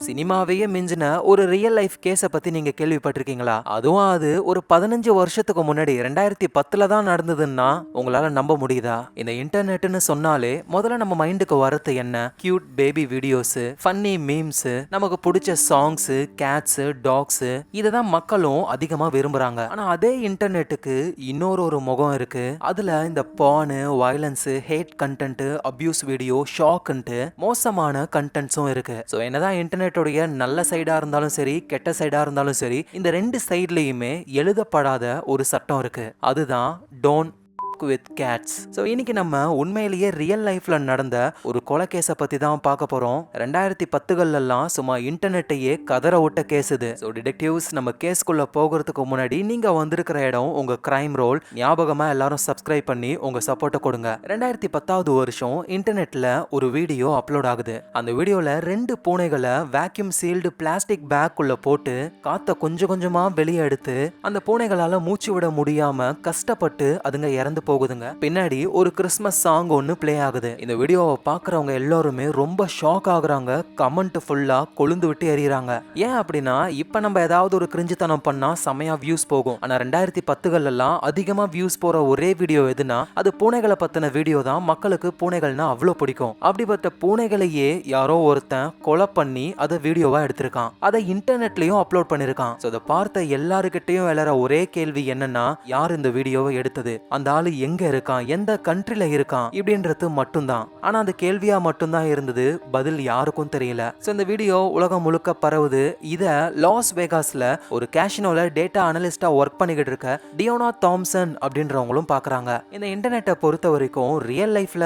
சினிமாவையே மிஞ்சின ஒரு real life கேஸ பத்தி நீங்க கேள்விப்பட்டிருக்கீங்களா? அதுவும் அது ஒரு 15 வருஷத்துக்கு முன்னாடி 2010ல தான் நடந்ததுன்னா உங்களால நம்ப முடியுதா? இந்த இன்டர்நெட்னு சொன்னாலே முதல்ல நம்ம மைண்டுக்கு வரது என்ன? Cute baby videos, funny memes, நமக்கு பிடிச்ச சாங்ஸ், கேட்ஸ், டாக்ஸ் இததான் மக்களும் அதிகமா விரும்புறாங்க. ஆனா அதே இன்டர்நெட்டுக்கு இன்னொரு முகம் இருக்கு. அதுல இந்த ban, violence, hate content, abuse video, ஷாக்ன்ட்டு மோசமான கண்டென்ட்ஸும் இருக்கு. ஸோ என்னதான் இன்டர்நெட்டோடைய நல்ல சைடா இருந்தாலும் சரி, கெட்ட சைடா இருந்தாலும் சரி, இந்த ரெண்டு சைட்லயுமே எழுதப்படாத ஒரு சட்டம் இருக்கு. அதுதான் டோன்ட் வித் கேட்ஸ். ஸோ இன்னைக்கு நம்ம உண்மையிலேயே ரியல் லைஃப்ல நடந்த ஒரு கொலை கேஸை பத்தி தான் பார்க்க போறோம். 2010கள்லாம் சும்மா இன்டர்நெட்டையே கதற விட்ட கேஸ் இது. ஸோ டிடெக்டிவ்ஸ், நம்ம கேஸ்க்குள்ள போகிறதுக்கு முன்னாடி நீங்க வந்திருக்கிற இடம் உங்க கிரைம் ரோல். ஞாபகமா எல்லாரும் சப்ஸ்கிரைப் பண்ணி உங்க சப்போர்ட்டை கொடுங்க. 2010வது வருஷம் இன்டர்நெட்ல ஒரு வீடியோ அப்லோட் ஆகுது. அந்த வீடியோல 2 பூனைகளை வேக்யூம் சீல்டு பிளாஸ்டிக் பேக் உள்ள போட்டு காத்த கொஞ்சம் கொஞ்சமா வெளியே எடுத்து அந்த பூனைகளால மூச்சு விட முடியாம கஷ்டப்பட்டு அதுங்க இறந்து போகுதுங்க. பின்னாடி ஒரு கிறிஸ்மஸ் சாங் ஒன்னு ப்ளே ஆகுது. இந்த வீடியோவை பாக்குறவங்க எல்லாருமே ரொம்ப ஷாக் ஆகுறாங்க. கமெண்ட் ஃபுல்லா கொழுந்து விட்டு எறியறாங்க. ஏன் அப்படின்னா, இப்ப நம்ம ஏதாவது ஒரு கிரிஞ்சுத்தனம் பண்ணா செமையா வியூஸ் போகும். ஆனா 2010கள்லாம் அதிகமா வியூஸ் போற ஒரே வீடியோ எதுனா அது பூனைகளை பத்தின வீடியோ தான். மக்களுக்கு பூனைகள்னா அவ்வளவு பிடிக்கும். அப்படிப்பட்ட பூனைகளையே யாரோ ஒருத்தன் கொலை பண்ணி அதை வீடியோவா எடுத்திருக்கான். அதை இன்டர்நெட்லயும் அப்லோட் பண்ணிருக்கான். அதை பார்த்த எல்லாருக்கிட்டையும் எழற ஒரே கேள்வி என்னன்னா, யார் இந்த வீடியோவை எடுத்தது? அந்த ஆளு எங்க இருக்கான், எந்த கண்ட்ரில இருக்கான் இப்படின்றது மட்டும்தான். ஆனா அந்த கேள்வியா மட்டும்தான் இருந்தது. பதில் யாருக்கும் தெரியல. இந்த வீடியோ உலகம் முழுக்க பரவுது. இத லாஸ் வேகாஸ்ல ஒரு கேஷினோல டேட்டா அனலிஸ்டா ஒர்க் பண்ணிக்கிட்டு இருக்க டியோனா தாம்சன் அப்படின்றவங்களும் பாக்குறாங்க. இந்த இன்டர்நெட்டை பொறுத்த வரைக்கும் ரியல் லைஃப்ல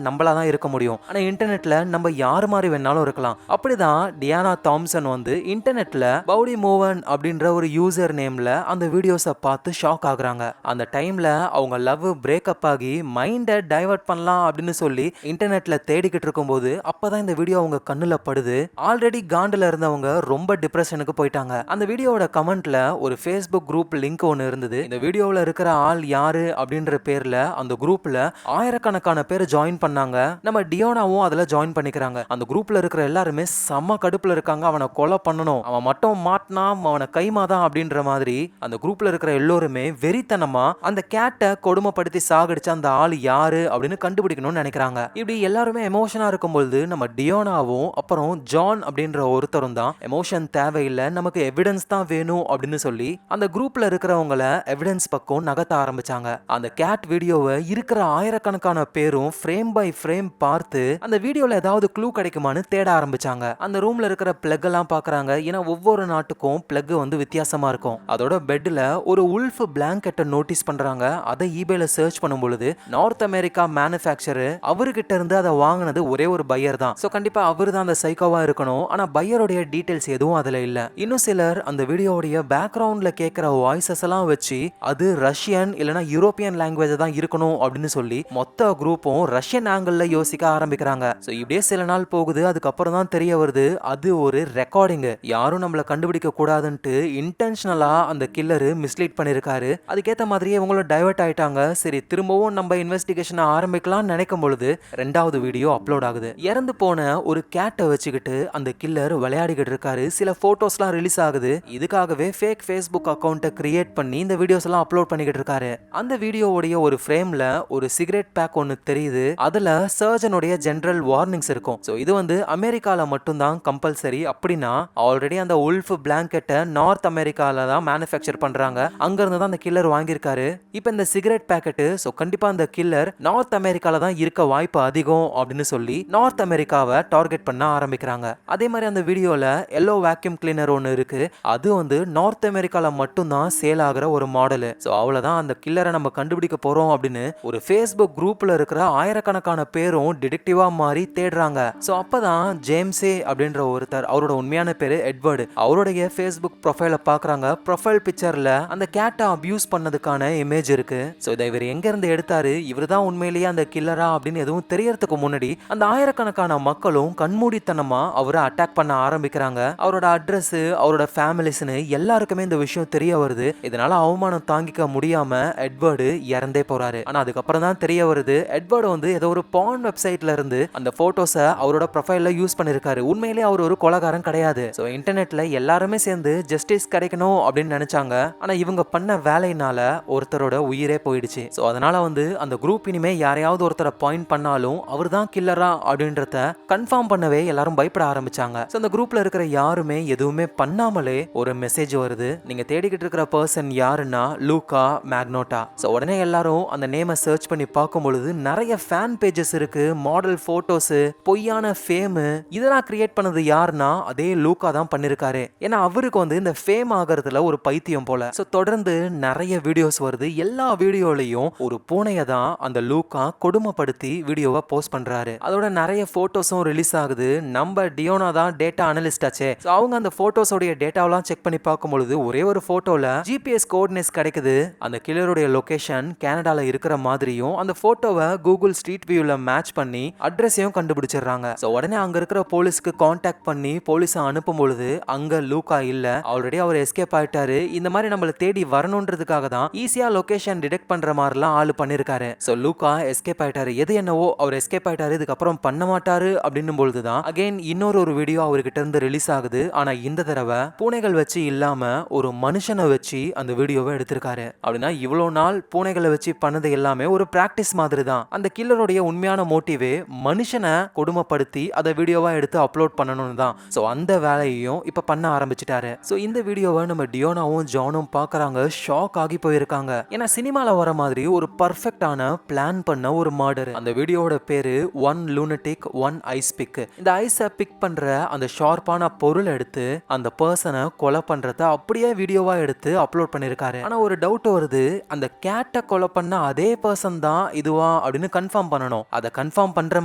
நம்மளா தான் இருக்க முடியும். ஆனா இன்டர்நெட்ல நம்ம யாரு மாதிரி வேணாலும் இருக்கலாம். அப்படிதான் டியானா தாம்சன் வந்து இன்டர்நெட்ல பவுடி மூவன் அப்படின்ற ஒரு யூசர் நேம்ல அந்த வீடியோஸை பார்த்து ஷாக் ஆகுறாங்க. அந்த டைம்ல அவங்க லவ் பிரேக்கப் ஆகி மைண்டை டைவர்ட் பண்ணலாம் அப்படின்னு சொல்லி இன்டர்நெட்ல தேடிக்கிட்டு இருக்கும்போது அப்பதான் இந்த வீடியோ அவங்க கண்ணுல படுது. ஆல்ரெடி காண்டுல இருந்தவங்க ரொம்ப டிப்ரெஷனுக்கு போயிட்டாங்க. அந்த வீடியோவோட கமெண்ட்ல ஒரு ஃபேஸ்புக் குரூப் லிங்க் ஒன்னு இருந்தது. இந்த வீடியோல இருக்கிற ஆள் யாரு அப்படின்ற பேர்ல அந்த குரூப்ல ஆயிரக்கணக்கான பேர் ஜாயின் பண்ணாங்க. நம்ம டியோனாவும் அதுல ஜாயின் பண்ணிக்கிறாங்க. அந்த குரூப்ல இருக்கிற எல்லாருமே செம்ம கடுப்புல இருக்காங்க. அவனை கொலை பண்ணணும், அவன் மட்டும் மாட்டினா அவனை கைமாதான் அப்படின்ற மாதிரி அந்த குரூப்ல இருக்கிற எல்லோருமே வெறித்தனமா அந்த கேட்டை கொடுமைப்படுத்தி சாகடிச்ச அந்த ஆள் யாரு அப்படின்னு கண்டுபிடிக்கணும்னு நினைக்கிறாங்க. இப்படி எல்லாருமே எமோஷனா இருக்கும்போது நம்ம டியோனாவும் அப்புறம் ஜான் அப்படின்ற ஒருத்தரும் தான் எமோஷன் தேவையில்லை, நமக்கு எவிடன்ஸ் தான் வேணும் அப்படின்னு சொல்லி அந்த குரூப்ல இருக்கிறவங்கள எவிடன்ஸ் பக்கம் நகர்த்த ஆரம்பிச்சாங்க. அந்த கேட் வீடியோவை இருக்கிற ஆயிரக்கணக்கான பேரும் ஃப்ரேம் பை ஃப்ரேம் பார்த்து அந்த வீடியோல ஏதாவது க்ளூ கிடைக்குமான்னு தேட ஆரம்பிச்சாங்க. அந்த ரூம்ல இருக்கிற பிளக் எல்லாம் பாக்குறாங்க. ஏன்னா ஒவ்வொரு நாட்டுக்கும் பிளக் வந்து வித்தியாசமா இருக்கும். அதோட பெட்ல ஒரு உல்ஃப் பிளாங்கெட்டை நோட்டீஸ் பண்றாங்க. அதை ஈபேல சர்ச் பண்ணும் பொழுது நார்த் அமெரிக்கா மேனுஃபேக்சரர் அவர்கிட்ட இருந்து அதை வாங்கினது ஒரே ஒரு பையர் தான். சோ கண்டிப்பா அவர் தான் அந்த சைக்கோவா இருக்கணும். ஆனா பையருடைய டீடைல்ஸ் எதுவும் அதுல இல்ல. இன்னும் சிலர் அந்த வீடியோவுடைய பேக்ரவுண்ட்ல கேட்கிற வாய்ஸஸ் எல்லாம் வச்சு அது ரஷ்யன் இல்லனா யூரோப்பியன் லாங்குவேஜ் தான் இருக்கணும் அப்படின்னு சொல்லி மொத்த குரூப்பும் ரஷ்யன் ஆங்கிள் யோசிக்க ஆரம்பிக்கிறாங்க. சோ இப்படியே சில நாள் போகுது. அதுக்கப்புறம் தான் தெரிய வருது அது ஒரு ரெக்கார்டிங். யாரும் நம்மள கண்டுபிடிக்க கூடாதுன்ட்டு இன்டென்ஷனலா அந்த கில்லர் மிஸ்லீட் பண்ணிருக்காரு. அதுக்கேத்த மாதிரியே இவங்களும் டைவர்ட் ஆயிட்டாங்க. சரி, திரும்பவும் நம்ம இன்வெஸ்டிகேஷன் ஆரம்பிக்கலாம் நினைக்கும் பொழுது 2வது வீடியோ அப்லோட் ஆகுது. இறந்து போன ஒரு கேட்டை வச்சுக்கிட்டு அந்த கில்லர் விளையாடிக்கிட்டு இருக்காரு. சில போட்டோஸ்லாம் ரிலீஸ் ஆகுது. இதுக்காகவே ஃபேக் ஃபேஸ்புக் அக்கவுண்ட்டை கிரியேட் பண்ணி இந்த வீடியோஸ் எல்லாம் அப்லோட் பண்ணிக்கிட்டு இருக்காரு. அந்த வீடியோவுடைய ஒரு ஃப்ரேம்ல ஒரு சிகரெட் பேக் ஒன்னு தெரியுது. அதுல சர்ஜனுடைய ஜெனரல் வார்னிங்ஸ் இருக்கும். சோ இது வந்து அமெரிக்கால மட்டும்தான் கம்பல்சரி. அப்படின்னா ஆல்ரெடி அந்த உல்ஃப் பிளாங்கெட்டை நார்த் அமெரிக்கால தான் மேனுஃபேக்சர் பண்றாங்க. அங்க இருந்து தான் அந்த கில்லர் வாங்கியிருக்காரு. இப்ப இந்த சிகரெட் பேக்கெட் கண்டிப்பா அந்த கில்லர் நார்த் அமெரிக்கால தான் இருக்க வாய்ப்பு அதிகம் அப்படின்னு சொல்லி நார்த் அமெரிக்காவை டார்கெட் பண்ண ஆரம்பிக்கிறாங்க. அதே மாதிரி அந்த வீடியோல எல்லோ வேக்யூம் கிளீனர் ஒன்னு இருக்கு. அது வந்து நார்த் அமெரிக்கால மட்டும் தான் சேல் ஆகிற ஒரு மாடல். அவ்வளவுதான், அந்த கில்லரை நம்ம கண்டுபிடிக்க போறோம் அப்படின்னு ஒரு ஃபேஸ்புக் குரூப்ல இருக்கிற ஆயிரக்கணக்கான பேரும் டிடெக்டிவா மாறி தேடுறாங்க. அப்பதான் ஜேம்ஸே அப்படின்ற ஒருத்தர், அவரோட உண்மையான பேரு எட்வர்டு, அவருடைய ஃபேஸ்புக் ப்ரொஃபைல பாக்குறாங்க. ப்ரொஃபைல் பிக்சர்ல அந்த கேட்டை அபியூஸ் பண்ணதுக்கான இமேஜ் இருக்கு. இதை இவர் எங்க இருந்து எடுத்தாரு, இவர்தான் உண்மையிலேயே அந்த கில்லரா அப்படின்னு எதுவும் தெரியறதுக்கு முன்னாடி அந்த ஆயிரக்கணக்கான மக்களும் கண்மூடித்தனமா அவரை அட்டாக் பண்ண ஆரம்பிக்கிறாங்க. அவரோட அட்ரஸ், அவரோட ஃபேமிலிஸ்னு எல்லாருக்குமே இந்த விஷயம் தெரிய வருது. இதனால அவமானம் தாங்கிக்க முடியாம எட்வர்டு இறந்தே போறாரு. ஆனா அதுக்கப்புறம் தான் தெரிய வருது, எட்வர்டு வந்து ஏதோ ஒரு பான் வெப்சைட்ல இருந்து அந்த போட்டோஸை அவரோட ப்ரொஃபைல்ல யூஸ் பண்ணிருக்காரு. உண்மையிலேயே அவர் ஒரு கொலைகாரன் கிடையாது. சோ இன்டர்நெட்ல எல்லாருமே சேர்ந்து ஜஸ்டிஸ் கிடைக்கணும் அப்படின்னு நினைச்சாங்க. ஆனா இவங்க பண்ண வேலையினால ஒருத்தரோட உயிரே போயிடுச்சு. சோ அதனால வந்து அந்த குரூப் இனிமே யாரையாவது ஒருத்தரை பாயிண்ட் பண்ணாலும் அவர் தான் கில்லரா அப்படின்றத கன்ஃபார்ம் பண்ணவே எல்லாரும் பயப்பட ஆரம்பிச்சாங்க. சோ அந்த குரூப்ல இருக்கிற யாருமே எதுவுமே பண்ணாமலே ஒரு மெசேஜ் வருது, நீங்க தேடிக்கிட்டு இருக்கிற பர்சன் யாருன்னா லூகா மேக்னோட்டா. சோ உடனே எல்லாரும் அந்த நேமை சர்ச் பண்ணி பார்க்கும் பொழுது நிறைய ஃபேன் பேஜஸ் இருக்கு, மாடல் போட்டோஸ், பொய்யான ஃபேம், இதெல்லாம் கிரியேட் பண்ணது யாருன்னா அதே லூகா தான் பண்ணிருக்காரு. ஏன்னா அவருக்கு வந்து இந்த ஃபேம் ஆகிறதுல ஒரு பைத்தியம் போல. சோ தொடர்ந்து நிறைய வீடியோஸ் வருது. எல்லா வீடியோலையும் ஒரு பூனையை தான் அந்த லூகா கொடுமைப்படுத்தி வீடியோவை போஸ்ட் பண்றாரு. அதோட நிறைய போட்டோஸும் ரிலீஸ் ஆகுது. நம்ம டியோனா தான் டேட்டா அனலிஸ்ட் ஆச்சே. அவங்க அந்த போட்டோஸோட டேட்டாவெல்லாம் செக் பண்ணி பார்க்கும் பொழுது ஒரே ஒரு போட்டோல ஜிபிஎஸ் கோஆர்டினேட்ஸ் கிடைக்குது. அந்த கில்லருடைய லொகேஷன் கனடால இருக்கிற மாதிரியும் அந்த போட்டோவை கூகுள் ஸ்ட்ரீட் வியூல மேட்ச் பண்ணி அட்ரஸையும் கண்டுபிடிச்சிடுறாங்க. சோ உடனே அங்க இருக்கிற போலீஸ்க்கு கான்டாக்ட் பண்ணி போலீஸை அனுப்பும் பொழுது அங்க லூகா இல்ல, ஆல்ரெடி அவர் எஸ்கேப் ஆயிட்டாரு. இந்த மாதிரி நம்மள தேடி வரணும்ன்றதுக்காக தான் ஈஸியா லொகேஷன் டிடெக்ட் பண்ற மாதிரிலாம் ஆளு பண்ணிருக்காரு. சோ லூகா எஸ்கேப் ஆயிட்டாரு. எது என்னவோ அவர் எஸ்கேப் ஆயிட்டாரு, இதுக்கப்புறம் பண்ண மாட்டாரு அப்படின்னும் பொழுதுதான் அகைன் இன்னொரு வீடியோ அவர்கிட்ட இருந்து ரிலீஸ் ஆகுது. ஆனா இந்த தடவை பூனைகள் வச்சு இல்லாம ஒரு மனுஷனை வச்சு அந்த வீடியோவை எடுத்திருக்காரு. அப்படின்னா இவ்வளவு நாள் பூனைகளை வச்சு பண்ணது எல்லாமே ஒரு பிராக்டிஸ் மாதிரி தான். அந்த கில்லருடைய உண்மையான மோட்டிவே மனுஷனை கொடுமைப்படுத்தி அதை வீடியோவா எடுத்து அப்லோட் பண்ணணும்னு தான். சோ அந்த வேலையையும் இப்ப பண்ண ஆரம்பிச்சிட்டாரு. சோ இந்த வீடியோவை நம்ம டியோனாவும் ஜானும் பாக்குறாங்க, ஷாக் ஆகி போயிருக்காங்க. ஏன்னா சினிமால வர மாதிரி ஒரு பர்ஃபெக்டான பிளான் பண்ண ஒரு மர்டர். அந்த வீடியோவோட பேரு one lunatic one ice big. இந்த ஐஸை பிக் பண்ற அந்த ஷார்ப்பான பொருள் எடுத்து அந்த பர்சனை கொலை பண்றத அப்படியே வீடியோவா எடுத்து அப்லோட் பண்ணிருக்காரு. ஆனா ஒரு டவுட் வருது, அந்த கேட்டை கொலை பண்ண அதே பர்சன் தான் இதுவா அப்படின்னு கன்ஃபார்ம் பண்ணணும். அதை கன்ஃபார்ம் பண்ற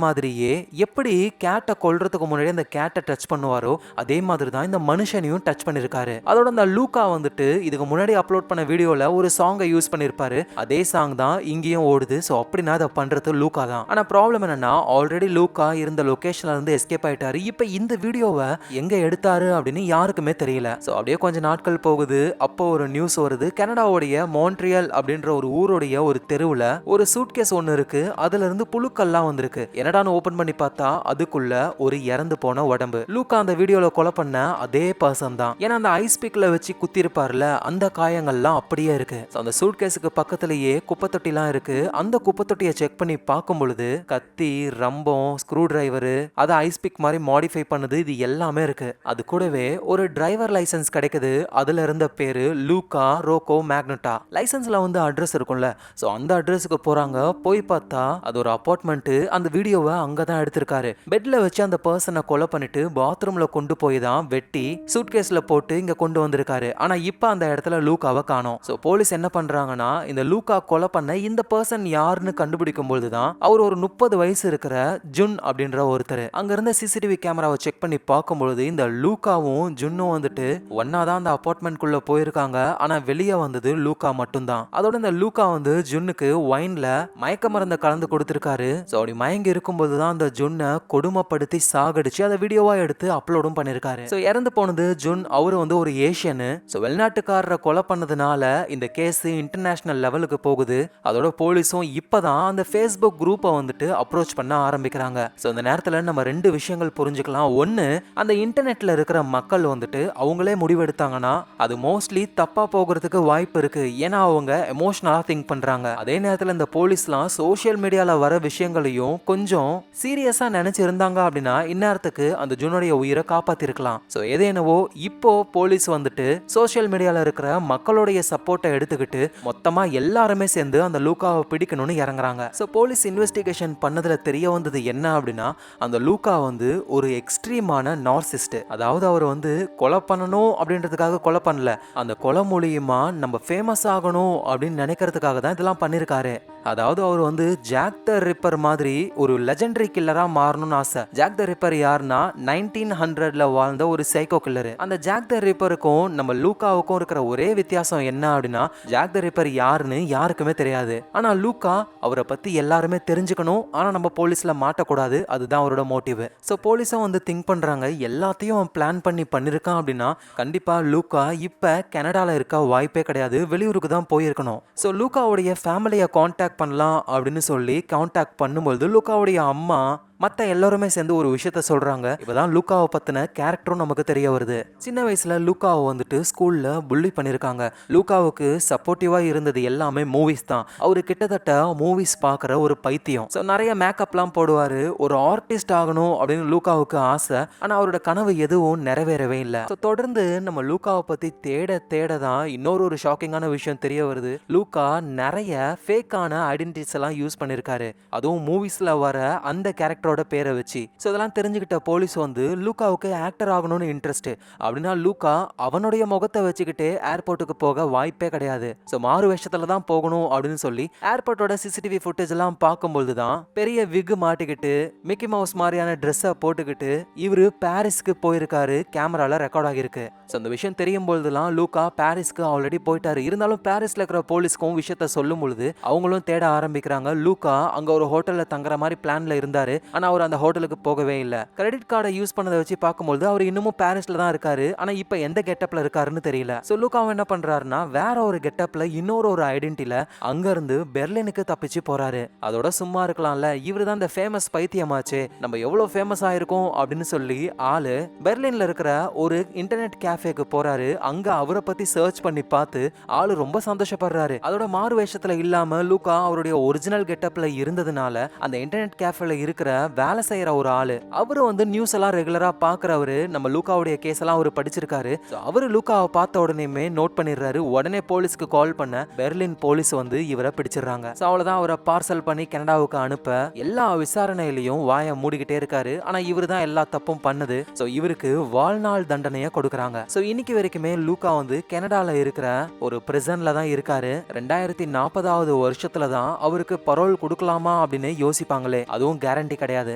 மாதிரியே எப்படி கேட்டை கொல்றதுக்கு முன்னாடி அந்த கேட்டை டச் பண்ணுவாரோ அதே மாதிரி தான் இந்த மனுஷனையும் டச் பண்ணிருக்காரு. அதோட அந்த லூகா வந்துட்டு இதுக்கு முன்னாடி அப்லோட் பண்ண வீடியோல ஒரு சாங்கை யூஸ் பண்ணிருப்பாரு. அதே சாங் தான் இங்கேயும் ஓடுது. சோ அப்படின்னா அதை பண்றது லூகா தான். ஆனா ப்ராப்ளம் என்னன்னா ஆல்ரெடி லூகா இருந்த லொகேஷன்ல இருந்து எஸ்கேப் ஆயிட்டாரு. இப்ப இந்த வீடியோவை எங்க எடுத்தாரு அப்படின்னு யாருக்குமே தெரியல. சோ அப்படியே கொஞ்ச நாட்கள் போகுது. அப்போ ஒரு நியூஸ் வருது, கனடாவுடைய மான்ட்ரியல் அப்படின்ற ஒரு ஊருடைய ஒரு தெருவுல ஒரு சூட்கேஸ் ஒன்னு இருக்கு, அதுல இருந்து புழுக்கள்லாம் வந்திருக்கு. என்னடான்னு ஓபன் பண்ணி பார்த்தா அதுக்குள்ள ஒரு இறந்து போன உடம்பு. லூகா அந்த வீடியோல கொலை பண்ண அதே பர்சன் தான். ஏன்னா அந்த ஐஸ் பிக்ல வச்சு குத்தி இருப்பார்ல, அந்த காயங்கள்லாம் அப்படியே இருக்கு. அந்த சூட்கேஸுக்கு பக்கத்திலேயே குப்பை தொட்டிலாம் இருக்கு. அந்த குப்பை தொட்டியை செக் பண்ணி பார்க்கும் பொழுது கத்தி, ரம்பம், ஸ்க்ரூ டிரைவர், அதை ஐஸ் பிக் மாதிரி மாடிஃபை பண்ணுது, இது எல்லாமே இருக்கு. அது கூடவே ஒரு டிரைவர் லைசன்ஸ் கிடைக்குது. அதுல இருந்த பேரு லூகா ரோகோ மேக்னட்டா. லைசன்ஸ்ல வந்து அட்ரஸ் இருக்கும்ல, சோ அந்த அட்ரஸுக்கு போறாங்க. போய் பார்த்தா அது ஒரு அபார்ட்மெண்ட். அந்த வீடியோவை அங்கதான் எடுத்திருக்காரு. பெட்ல வச்சு அந்த பர்சனை கொலை பண்ணிட்டு பாத்ரூம்ல கொண்டு போய் தான் வெட்டி சூட்கேஸ்ல போட்டு இங்க கொண்டு வந்திருக்காரு. ஆனா இப்ப அந்த இடத்துல லூகாவை காணோம். சோ போலீஸ் என்ன பண்றாங்கன்னா இந்த லூகா கொலை பண்ண இந்த பர்சன் யாருன்னு கண்டுபிடிக்கும் பொழுதுதான் அவர் ஒரு 30 வயசு இருக்கிற ஜுன் அப்படின்ற ஒருத்தர். அங்க இருந்த சிசிடிவி கேமராவை செக் பண்ணி பார்க்கும் பொழுது இந்த லூகாவும் ஜுன்னும் வந்துட்டு ஒன்னாதான் அந்த அபார்ட்மெண்ட் குள்ள போயிருக்காங்க. ஆனா வெளியே வந்தது லூகா மட்டும்தான். அதோட இந்த லூகா வந்து ஜுன்னுக்கு வைன்ல மயக்க மருந்த கலந்து கொடுத்திருக்காரு. சோ அப்படி மயங்கி இருக்கும்போது தான் அந்த ஜுன்னை கொடுமைப்படுத்தி சாகடிச்சு அதை வீடியோவா எடுத்து அப்லோடும் பண்ணிருக்காரு. சோ இறந்து போனது ஜுன். அவரு வந்து ஒரு ஏஷியனு. சோ வெளிநாட்டுக்காரரை கொலை பண்ணதுனால இந்த கேஸ் இன்டர்நேஷனல் லெவலுக்கு போகுது. அதோட போலீஸும் இப்பதான் அந்த Facebook குரூப்பை வந்துட்டு அப்ரோச் பண்ண ஆரம்பிக்கிறாங்க. சோ இந்த நேரத்துல நம்ம ரெண்டு விஷயங்கள் புரிஞ்சுக்கலாம். ஒன்னு, அந்த இன்டர்நெட்ல இருக்கிற மக்கள் வந்துட்டு அவங்களே முடிவெடுத்தாங்கன்னா அது மோஸ்ட்லி தப்பா போகிறதுக்கு வாய்ப்பு இருக்கு. ஏன்னா அவங்க எமோஷனலா திங்க் பண்றாங்க. அதே நேரத்துல இந்த போலீஸ்லாம் சோசியல் மீடியால வர விஷயங்களையும் கொஞ்சம் சீரியஸா நினைச்சு இருந்தாங்க அப்படின்னா இந்நேரத்துக்கு அந்த ஜுனுடைய உயிரை காப்பாத்திருக்கலாம். சோ எது என்னவோ இப்போ போலீஸ் வந்துட்டு சோசியல் மீடியால இருக்கிற மக்களுடைய சப்போர்ட்டை எடுத்துக்கிட்டு மொத்தமா எல்லாருமே சேர்ந்து அந்த லூகாவை பிடிக்கணும்னு இறங்குறாங்க. சோ போலீஸ் இன்வெஸ்டிகேஷன் பண்ணதுல தெரிய வந்தது என்ன அப்படின்னா அந்த லூகா வந்து ஒரு எக்ஸ்ட்ரீமான நார்சிஸ்ட். அதாவது அவர் வந்து கொலை பண்ணணும் அப்படின்றதுக்காக கொலை பண்ணல, அந்த கொலை மூலியமா நம்ம ஃபேமஸ் ஆகணும் அப்படின்னு நினைக்கிறதுக்காக தான் இதெல்லாம் பண்ணிருக்காரு. அதாவது அவர் வந்து ஜாக் த ரிப்பர் மாதிரி ஒரு லெஜெண்டரி கில்லரா மாறணும்னு ஆசை. ஜாக் த ரிப்பர் யாருன்னா 1900ல வாழ்ந்த ஒரு சைக்கோ கில்லர். அந்த ஜாக் த ரிப்பருக்கும் நம்ம லூகாவுக்கும் இருக்கிற ஒரே வித்தியாசம் என்ன அப்படின்னா, ஜாக் த ரிப்பர் யாருன்னு யாருக்குமே தெரியாது. ஆனா லூகா அவரை பத்தி எல்லாருமே தெரிஞ்சுக்கணும், ஆனா நம்ம போலீஸ்ல மாட்டக்கூடாது, அதுதான் அவரோட மோட்டிவ். ஸோ போலீஸும் வந்து திங்க் பண்றாங்க, எல்லாத்தையும் அவன் பிளான் பண்ணி பண்ணிருக்கான் அப்படின்னா கண்டிப்பா லூகா இப்ப கனடால இருக்க வாய்ப்பே கிடையாது, வெளியூருக்கு தான் போயிருக்கணும். ஸோ லூகாவுடைய ஃபேமிலியை காண்டாக்ட் பண்ணலாம் அப்படின்னு சொல்லி காண்டாக்ட் பண்ணும்போது லூகாவுடைய அம்மா மற்ற எல்லாருமே சேர்ந்து ஒரு விஷயத்த சொல்றாங்க. இப்பதான் லூகாவை பத்தின கேரக்டரும் நமக்கு தெரிய வருது. சின்ன வயசுல லூகாவை வந்துட்டு ஸ்கூல்ல புள்ளி பண்ணிருக்காங்க. லூகாவுக்கு சப்போர்ட்டிவா இருந்தது எல்லாமே மூவிஸ் தான். அவரு கிட்டத்தட்ட மூவிஸ் பார்க்குற ஒரு பைத்தியம். ஸோ நிறைய மேக்கப்லாம் போடுவாரு. ஒரு ஆர்டிஸ்ட் ஆகணும் அப்படின்னு லூகாவுக்கு ஆசை. ஆனா அவரோட கனவு எதுவும் நிறைவேறவே இல்லை. ஸோ தொடர்ந்து நம்ம லூகாவை பத்தி தேட தேட தான் இன்னொரு ஷாக்கிங்கான விஷயம் தெரிய வருது. லூகா நிறைய ஃபேக்கான ஐடென்டிட்டிஸ் எல்லாம் யூஸ் பண்ணிருக்காரு. அதுவும் மூவிஸ்ல வர அந்த கேரக்டரோட பேரை வச்சு. ஸோ இதெல்லாம் தெரிஞ்சுக்கிட்ட போலீஸ் வந்து லூகாவுக்கு ஆக்டர் ஆகணும்னு இன்ட்ரெஸ்ட். அப்படின்னா லூகா அவனுடைய முகத்தை வச்சுக்கிட்டு ஏர்போர்ட்டுக்கு போக வாய்ப்பே கிடையாது. ஸோ மாறு வேஷத்துல தான் போகணும் அப்படின்னு சொல்லி ஏர்போர்ட்டோட சிசிடிவி ஃபுட்டேஜ் எல்லாம் பார்க்கும்போது தான் பெரிய விக் மாட்டிக்கிட்டு மிக்கி மவுஸ் மாதிரியான ட்ரெஸ்ஸை போட்டுக்கிட்டு இவரு பாரிஸ்க்கு போயிருக்காரு, கேமரால ரெக்கார்ட் ஆகிருக்கு. ஸோ அந்த விஷயம் தெரியும் பொழுதுலாம் லூகா பாரிஸ்க்கு ஆல்ரெடி போயிட்டாரு. இருந்தாலும் பாரிஸ்ல இருக்கிற போலீஸ்க்கும் விஷயத்த சொல்லும் பொழுது அவங்களும் தேட ஆரம்பிக்கிறாங்க. லூகா அங்க ஒரு ஹோட்டல்ல தங்குற மாதிரி பிளான்ல இருந்தாரு. ஆனா அவர் அந்த ஹோட்டலுக்கு போகவே இல்லை. கிரெடிட் கார்டை யூஸ் பண்ணதை வச்சு பார்க்கும்போது அவர் இன்னமும் பாரிஸ்ல தான் இருக்காரு. ஆனா இப்ப எந்த கெட்டப்ல இருக்காருன்னு தெரியல. சோ லூகாவும் என்ன பண்றாருன்னா வேற ஒரு கெட்டப்ல இன்னொரு ஐடென்டிட்டில அங்க இருந்து பெர்லினுக்கு தப்பிச்சு போறாரு. அதோட சும்மா இருக்கலாம்ல, இவரு தான் இந்த ஃபேமஸ் பைத்தியமாச்சே, நம்ம எவ்வளவு ஃபேமஸ் ஆயிருக்கோம் அப்படின்னு சொல்லி ஆளு பெர்லின்ல இருக்கிற ஒரு இன்டர்நெட் கேஃபேக்கு போறாரு. அங்க அவரை பத்தி சர்ச் பண்ணி பார்த்து ஆளு ரொம்ப சந்தோஷப்படுறாரு. அதோட மாறு வேஷத்துல இல்லாம லூகா அவருடைய ஒரிஜினல் கெட்டப்ல இருந்ததுனால அந்த இன்டர்நெட் கேஃபேல இருக்கிற வேலை செய்யற ஒரு ஆளு அவரு வந்து நியூஸ் எல்லாம் ரெகுலரா பாக்குறவரு, நம்ம லூகாவுடைய கேஸ் எல்லாம் அவரு படிச்சிருக்காரு. அவரு லூகாவை பார்த்த உடனே நோட் பண்ணிடுறாரு. உடனே போலீஸ்க்கு கால் பண்ண பெர்லின் போலீஸ் வந்து இவரை பிடிச்சிடுறாங்க. அவ்வளவுதான், அவரை பார்சல் பண்ணி கனடாவுக்கு அனுப்ப எல்லா விசாரணையிலையும் வாயை மூடிக்கிட்டே இருக்காரு. ஆனா இவரு தான் எல்லா தப்பும் பண்ணது. சோ இவருக்கு வாழ்நாள் தண்டனையை கொடுக்கறாங்க. சோ இன்னைக்கு வரைக்குமே லூகா வந்து கனடால இருக்கிற ஒரு பிரிசன்ல தான் இருக்காரு. 2040வது வருஷத்துல தான் அவருக்கு பரோல் கொடுக்கலாமா அப்படின்னு யோசிப்பாங்களே, அதுவும் கேரண்டி கிடையாது.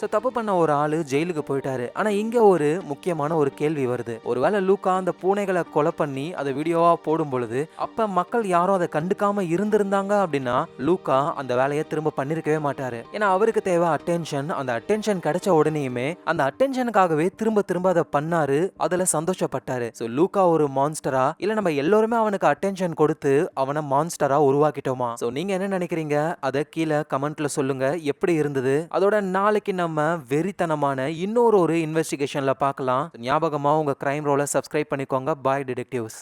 சோ தப்பு பண்ண ஒரு ஆளு ஜெயிலுக்கு போயிட்டாரு. ஆனா இங்க ஒரு முக்கியமான ஒரு கேள்வி வருது. ஒருவேளை லூகா அந்த பூனைகளை கொலை பண்ணி அதை வீடியோவா போடும் பொழுது அப்ப மக்கள் யாரும் அதை கண்டுக்காம இருந்திருந்தாங்க அப்படின்னா லூகா அந்த வேலையை திரும்ப பண்ணிருக்கவே மாட்டாரு. ஏன்னா அவருக்கு தேவை அட்டென்ஷன். அந்த அட்டென்ஷன் கிடைச்ச உடனேயுமே அந்த அட்டென்ஷனுக்காகவே திரும்ப திரும்ப அதை பண்ணாரு, அதுல சந்தோஷப்பட்டாரு. சோ லூகா ஒரு மான்ஸ்டரா இல்ல நம்ம எல்லாருமே அவனுக்கு அட்டென்ஷன் கொடுத்து அவனை மான்ஸ்டரா உருவாக்கிட்டோமா? சோ நீங்க என்ன நினைக்கிறீங்க? அதை கீழே கமெண்ட்ல சொல்லுங்க. எப்படி இருந்தது? அதோட நாளைக்கு நம்ம வெறித்தனமான இன்னொரு இன்வெஸ்டிகேஷன்ல பார்க்கலாம். ஞாபகமா உங்க கிரைம் ரோலை சப்ஸ்கிரைப் பண்ணிக்கோங்க. பாய் டிடெக்டிவ்ஸ்.